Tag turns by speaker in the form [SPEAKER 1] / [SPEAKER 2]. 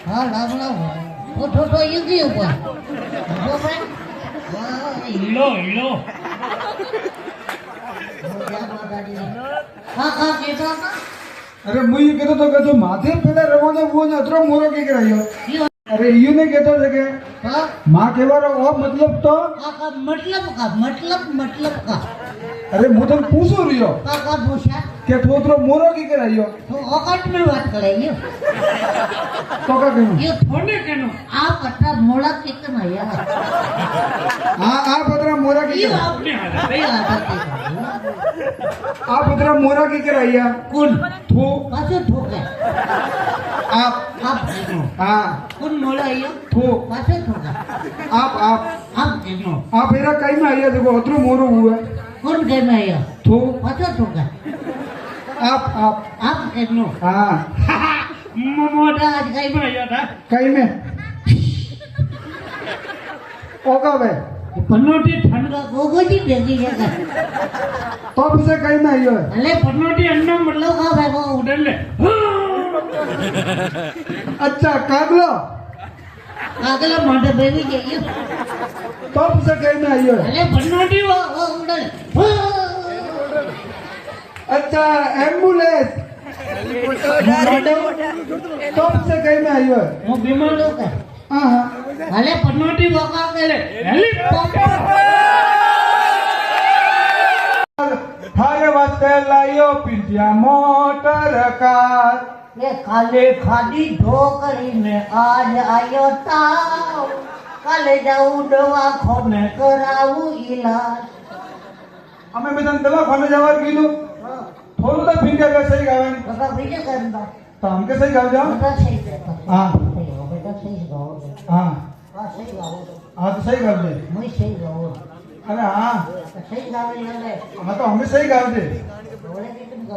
[SPEAKER 1] हाँ लाभ लाभ वो ठोठो युगी ऊपर वो भाई
[SPEAKER 2] हीलो हीलो
[SPEAKER 1] हाँ हाँ कहता था
[SPEAKER 3] अरे मुझे कहतो तो माथे पेला रवाने वो ने अतरो मोरो के करायो
[SPEAKER 1] क्यों
[SPEAKER 3] अरे यू ने कहतो છે કે
[SPEAKER 1] हाँ
[SPEAKER 3] मां केवारो ओ मतलब तो
[SPEAKER 1] का मतलब का
[SPEAKER 3] अरे मु तने पूछो रियो
[SPEAKER 1] का पूछा
[SPEAKER 3] કે તું અતરો મોરો કે करायो
[SPEAKER 1] तो औकात में बात करे ये
[SPEAKER 3] तो का कहूं
[SPEAKER 1] ये थोड़े कहनो आप अट्टा मोड़ा कितना यार
[SPEAKER 3] आ पतरा मोरा के
[SPEAKER 1] ये आपने भाई आदत
[SPEAKER 3] आ पतरा मोरा के कराया
[SPEAKER 1] कौन
[SPEAKER 3] तू
[SPEAKER 1] पाछो ठोके
[SPEAKER 3] आप
[SPEAKER 1] कहनो
[SPEAKER 3] हां
[SPEAKER 1] कौन मोड़ा ये
[SPEAKER 3] तू
[SPEAKER 1] पाछो ठोके
[SPEAKER 3] आप
[SPEAKER 1] कहनो
[SPEAKER 3] आप एरा कई में आया देखो अतरो मोरो हुआ
[SPEAKER 1] कौन कहना है
[SPEAKER 3] तू
[SPEAKER 1] पाछो ठोके
[SPEAKER 3] आप
[SPEAKER 1] कहनो
[SPEAKER 3] हां
[SPEAKER 1] मोटा आज कहीं में आया था
[SPEAKER 3] कई में ओका वे
[SPEAKER 1] पन्नोटी ठंडा गोगोजी भेजी है
[SPEAKER 3] तो से कई में आयो
[SPEAKER 1] अले पन्नोटी अन्ना मतलब का भाई वो उड़न ले
[SPEAKER 3] अच्छा कागलो
[SPEAKER 1] अगला माटे बेबी के ये
[SPEAKER 3] तो से कई में आयो
[SPEAKER 1] अले पन्नोटी वो उड़न
[SPEAKER 3] अच्छा एम्बुलेंस तो से कई में आयो
[SPEAKER 1] वो बीमार लोग है
[SPEAKER 3] हां हां
[SPEAKER 1] अले पन्नोटी वो का के ले हेलीकॉप्टर
[SPEAKER 3] थारे वास्ते लायो पिंटिया मोटर कार
[SPEAKER 1] ये काले खादी ढोकरी में आज आयो ताव काले जाऊ दवा खोने कराऊ इलाज
[SPEAKER 3] અમે બધાને દવાખાને જવા કીધું થોડું તો પિંટિયા કે સહી ગાવે
[SPEAKER 1] बाबा भैया करना
[SPEAKER 3] તો हम के सही गाव जाओ
[SPEAKER 1] बेटा सही करता
[SPEAKER 3] हां
[SPEAKER 1] बेटा सही गाओ
[SPEAKER 3] हां
[SPEAKER 1] हां सही गाओ
[SPEAKER 3] हां तो सही गाव दे
[SPEAKER 1] मैं सही गाओ
[SPEAKER 3] अरे हां
[SPEAKER 1] सही गावे ले
[SPEAKER 3] हाँ तो हमें सही गाव दे
[SPEAKER 1] बोले कि तुम गाओ